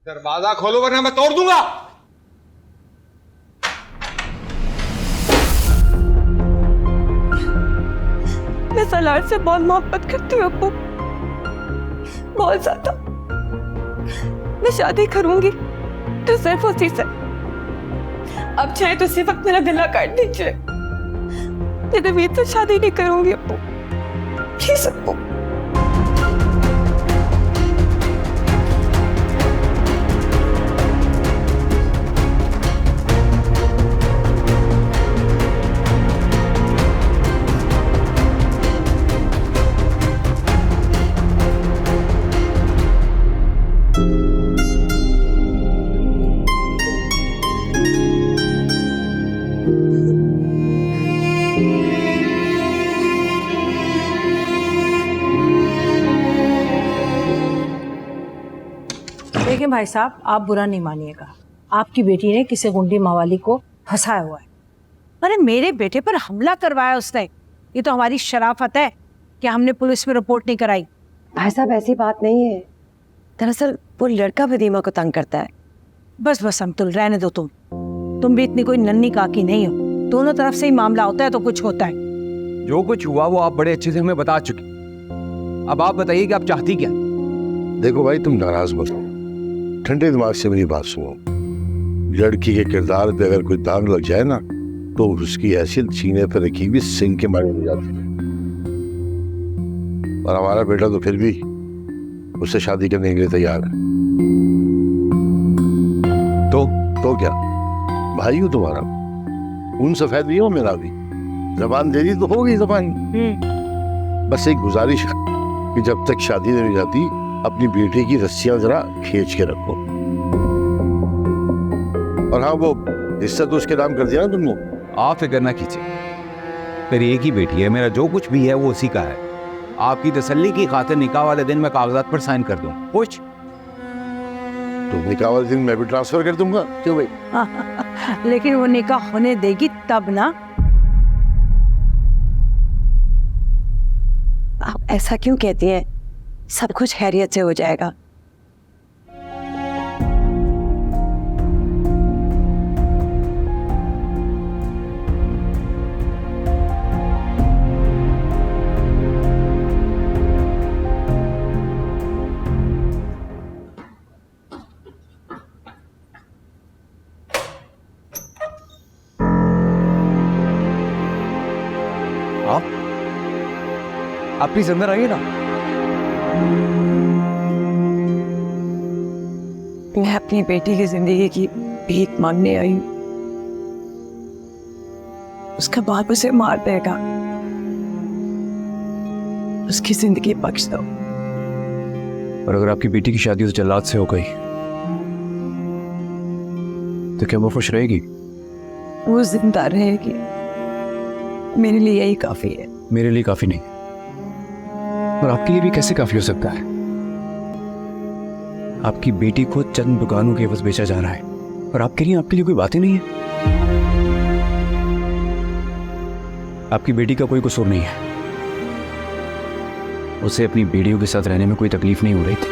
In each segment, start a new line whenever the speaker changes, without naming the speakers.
दरवाजा खोलो वरना मैं तोड़ दूंगा।
मैं सलार से बहुत मोहब्बत करती हूँ अब्बू, बहुत ज्यादा। मैं शादी करूंगी तो सिर्फ उसी से। अब चाहे तो उसी वक्त मेरा गला काट दीजिए, लेकिन मैं तो शादी नहीं करूंगी अब्बू, प्लीज अब्बू।
देखिए भाई साहब, आप बुरा नहीं मानिएगा, आपकी बेटी ने किसी गुंडी मवाली को फंसाया हुआ है। अरे मेरे बेटे पर हमला करवाया उसने, ये तो हमारी शराफत है कि हमने पुलिस में रिपोर्ट नहीं कराई।
भाई साहब ऐसी बात नहीं है, दरअसल वो लड़का वदीमा को तंग करता है।
बस बस अमतुल, रहने दो। तुम भी इतनी कोई नन्ही काकी नहीं हो, दोनों तरफ से ही मामला होता है तो कुछ होता है।
जो कुछ हुआ वो आप बड़े अच्छे से हमें बता चुके, अब आप बताइए कि आप चाहती क्या।
देखो भाई, तुम नाराज मत हो, ठंडे दिमाग से मेरी बात सुनो। लड़की के किरदार पे अगर कोई दाग लग जाए ना तो उसकी हैसियत सीने पर रखी हुई सिंह के मारे हो जाती है। और हमारा बेटा तो फिर भी उससे शादी करने के लिए तैयार है। तो क्या, भाई हो तुम्हारा, उन सफेद नहीं हो मेरा भी। जबान दे दी तो हो गई जबान। बस एक गुजारिश है कि जब तक शादी नहीं हो जाती अपनी बेटी की रस्सियां जरा खींच के रखो। और हाँ, वो हिस्सा तो उसके नाम कर दिया ना तुमने।
आप फिक्र ना कीजिए, मेरी एक ही बेटी है, मेरा जो कुछ भी है वो उसी का है। आपकी तसल्ली की खातिर निकाह वाले दिन मैं कागजात पर साइन कर दूं। कुछ
तो निकाह वाले दिन मैं भी ट्रांसफर कर दूंगा। क्यों भाई?
लेकिन वो निकाह होने देगी तब ना।
आप ऐसा क्यों कहती हैं? सब कुछ खैरियत से हो जाएगा।
आप प्लीज अंदर आइए ना।
मैं अपनी बेटी की जिंदगी की भीख मांगने आई हूं, उसका बाप उसे मार देगा, उसकी जिंदगी बख्श दो।
और अगर आपकी बेटी की शादी उस जल्लाद से हो गई तो क्या वो खुश रहेगी?
वो जिंदा रहेगी, मेरे लिए यही काफी है।
मेरे लिए काफी नहीं, और आपके लिए भी कैसे काफी हो सकता है? आपकी बेटी को चंद दुकानों के एवज बेचा जा रहा है और आपके लिए कोई बात ही नहीं है। आपकी बेटी का कोई कसूर नहीं है, उसे अपनी बेटियों के साथ रहने में कोई तकलीफ नहीं हो रही थी,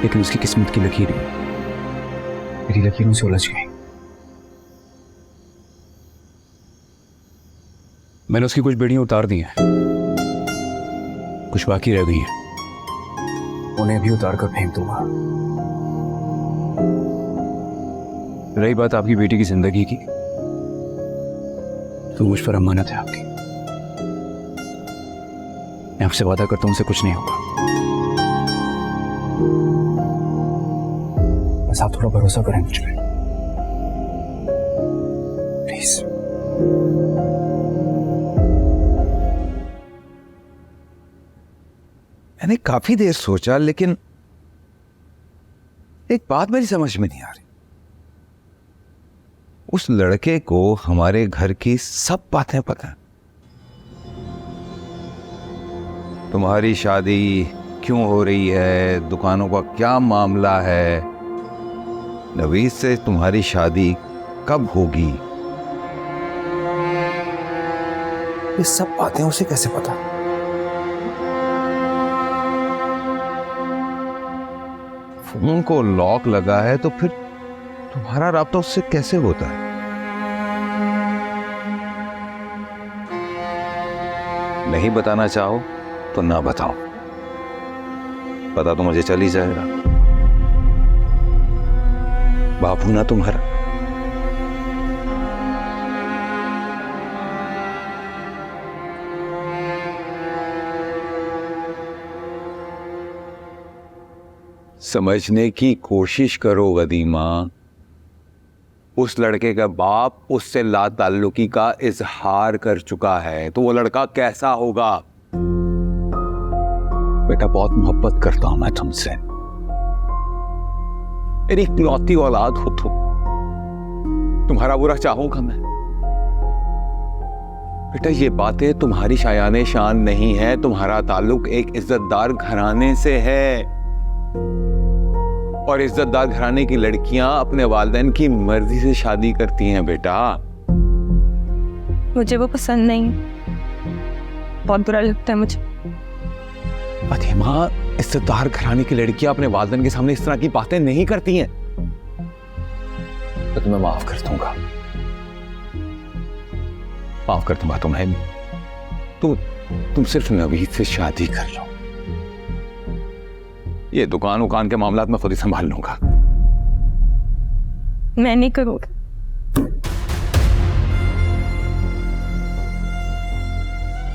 लेकिन उसकी किस्मत की लकीर मेरी लकीरों से उलझ गई। मैंने उसकी कुछ बेड़ियां उतार दी हैं, कुछ बाकी रह गई हैं, उन्हें भी उतार कर फेंक दूंगा। रही बात आपकी बेटी की जिंदगी की, तो मुझ पर अमानत है आपकी। मैं आपसे वादा करता हूं उनसे कुछ नहीं होगा। बस आप थोड़ा भरोसा करें मुझ पर, प्लीज।
मैंने काफी देर सोचा, लेकिन एक बात मेरी समझ में नहीं आ रही। उस लड़के को हमारे घर की सब बातें पता है। तुम्हारी शादी क्यों हो रही है, दुकानों का क्या मामला है, नवीद से तुम्हारी शादी कब होगी, ये सब बातें उसे कैसे पता? फोन को लॉक लगा है तो फिर तुम्हारा राब्ता उससे कैसे होता है? नहीं बताना चाहो तो ना बताओ, पता तो मुझे चल ही जाएगा। बापू ना तुम्हारा। समझने की कोशिश करो वदीमा, उस लड़के का बाप उससे लाताल्लुकी का इजहार कर चुका है, तो वो लड़का कैसा होगा? बेटा बहुत मोहब्बत करता हूं मैं तुमसे, मेरी इकलौती औलाद हो तुम, तुम्हारा बुरा चाहूंगा मैं? बेटा ये बातें तुम्हारी शायाने शान नहीं है, तुम्हारा ताल्लुक एक इज्जतदार घराने से है, और इज्जतदार घराने की लड़कियां अपने वालिदैन की मर्जी से शादी करती हैं बेटा।
मुझे वो पसंद नहीं, बहुत बुरा लगता है मुझे।
फतिमा, इज्जतदार घराने की लड़कियां अपने वालिदैन के सामने इस तरह की बातें नहीं करती हैं। तो तुम्हें माफ कर दूंगा, माफ कर दूंगा तुम्हें। तुम सिर्फ नवीद से शादी कर लो, ये दुकान उकान के मामलात में खुद ही संभाल लूंगा।
मैं नहीं करूंगा।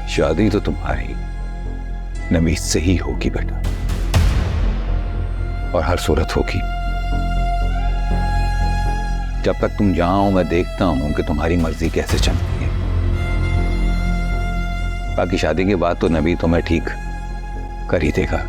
शादी तो तुम्हारी नवीद से ही होगी बेटा, और हर सूरत होगी। जब तक तुम जाओ मैं देखता हूं कि तुम्हारी मर्जी कैसे चलती है। बाकी शादी के बाद तो नवीद तुम्हें ठीक कर ही देगा।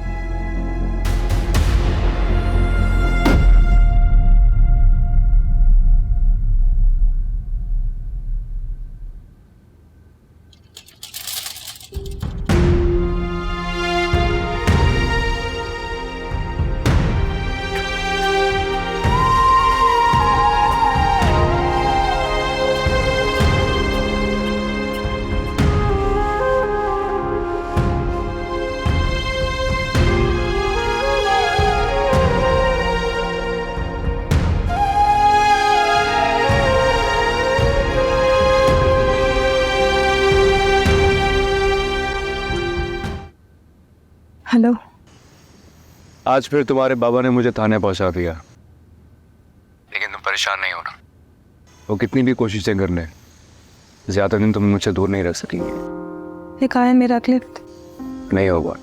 हेलो।
आज फिर तुम्हारे बाबा ने मुझे थाने पहुंचा दिया, लेकिन तुम परेशान नहीं होना। वो कितनी भी कोशिशें कर लें, ज्यादा दिन तुम मुझसे दूर नहीं रह सकेंगे।
ये कहा है मेरा अगले हफ्ते?
नहीं होगा।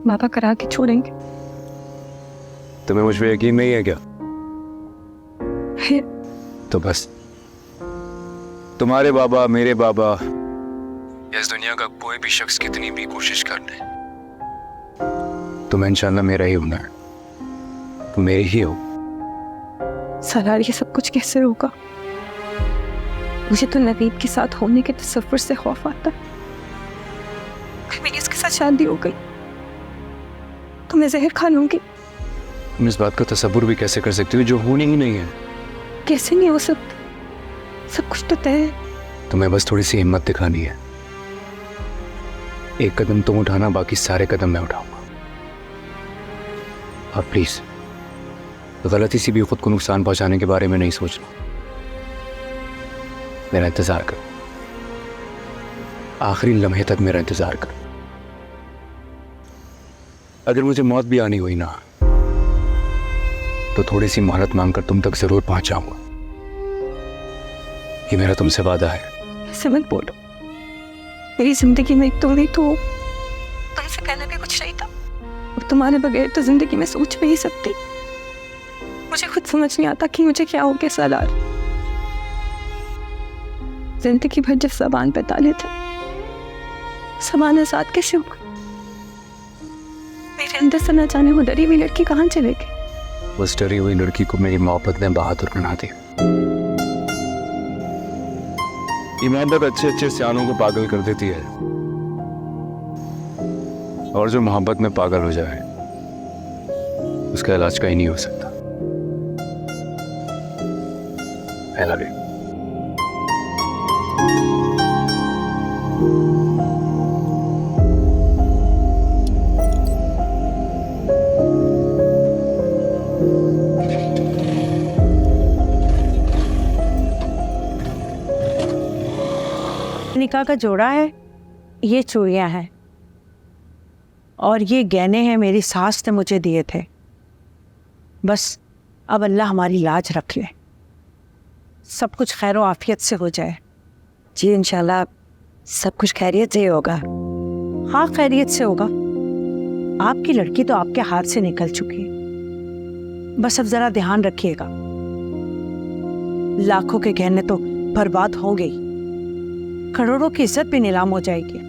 बाबा करा के छोड़ेंगे।
तुम्हें मुझ पे यकीन नहीं है क्या?
है।
तो बस तुम्हारे बाबा, मेरे बाबा, इस दुनिया का कोई भी शख्स कितनी भी कोशिश कर ले, तुम्हें इंशाल्लाह मेरा ही होना है, तुम मेरी ही हो।
सलार ये सब कुछ कैसे होगा? मुझे तो नवीद के साथ होने के तसव्वुर से खौफ आता है। मेरी इसके साथ शादी हो गई तो मैं जहर खा लूंगी।
तुम इस बात का तसव्वुर भी कैसे कर सकती हो जो होनी ही नहीं है?
कैसे नहीं हो सकती? सब कुछ तो तय है।
तुम्हें बस थोड़ी सी हिम्मत दिखानी है। एक कदम तुम उठाना, बाकी सारे कदम मैं उठाऊंगा। और प्लीज गलती से भी खुद को नुकसान पहुंचाने के बारे में नहीं सोचना। मेरा इंतजार करो, आखिरी लम्हे तक मेरा इंतजार करो। अगर मुझे मौत भी आनी हुई ना, तो थोड़ी सी मोहलत मांगकर तुम तक जरूर पहुंच जाऊंगा। ये मेरा तुमसे वादा है।
ऐसे मत बोलो, मेरी जिंदगी में तुम ही तो, तुमसे कहने भी कुछ नहीं था, और तुम्हारे बगैर तो जिंदगी में सोच भी नहीं सकती। मुझे खुद समझ नहीं आता कि मुझे क्या हो गया सलार। जिंदगी भर जब ज़बान पे ताले थे, ज़बान आजाद कैसे हो गई? मेरे अंदर से न जाने वो डरी हुई लड़की कहाँ चले गई?
उस डरी हुई लड़की को मेरी मोहब्बत ने बहादुर बना दिया। ईमानदार अच्छे अच्छे सियानों को पागल कर देती है, और जो मोहब्बत में पागल हो जाए उसका इलाज कहीं नहीं हो सकता। I love you.
निकाह का जोड़ा है, ये चूड़ियां हैं और ये गहने हैं मेरी सास ने मुझे दिए थे। बस अब अल्लाह हमारी लाज रख ले, सब कुछ खैर व आफियत से हो जाए।
जी इंशाल्लाह सब कुछ खैरियत से होगा।
हाँ खैरियत से होगा। आपकी लड़की तो आपके हाथ से निकल चुकी है, बस अब जरा ध्यान रखिएगा। लाखों के गहने तो बर्बाद हो गई, करोड़ों की इज्जत भी नीलाम हो जाएगी।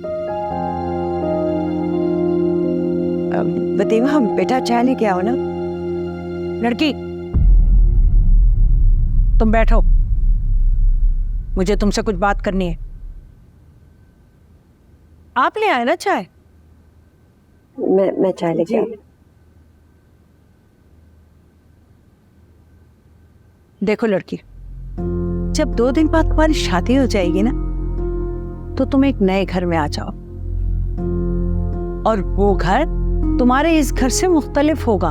वतीमा हम बेटा चाय लेके आओ ना।
लड़की तुम बैठो, मुझे तुमसे कुछ बात करनी है। आप ले आए ना चाय?
मैं चाय लेके आई।
देखो लड़की, जब 2 दिन बाद तुम्हारी शादी हो जाएगी ना, तो तुम एक नए घर में आ जाओ और वो घर तुम्हारे इस घर से मुख्तलिफ होगा।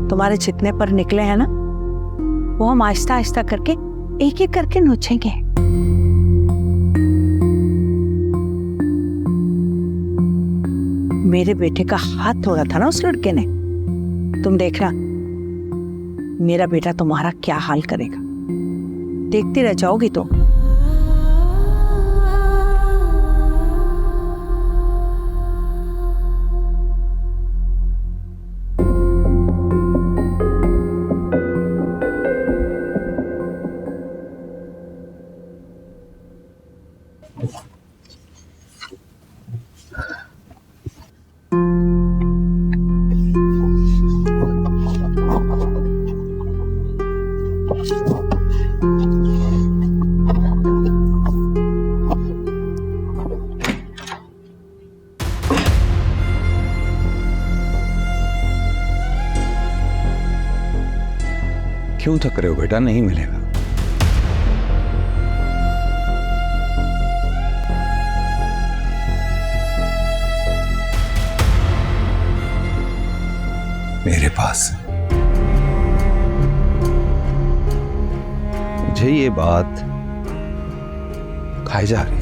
तुम्हारे जितने पर निकले हैं ना, वो हम आहिस्ता आहिस्ता करके एक एक करके नोचेंगे। मेरे बेटे का हाथ तोड़ा था ना उस लड़के ने, तुम देखना मेरा बेटा तुम्हारा क्या हाल करेगा, देखती रह जाओगी तो।
क्यों थक रहे हो बेटा? नहीं मिलेगा। मेरे पास मुझे ये बात खाई जा रही।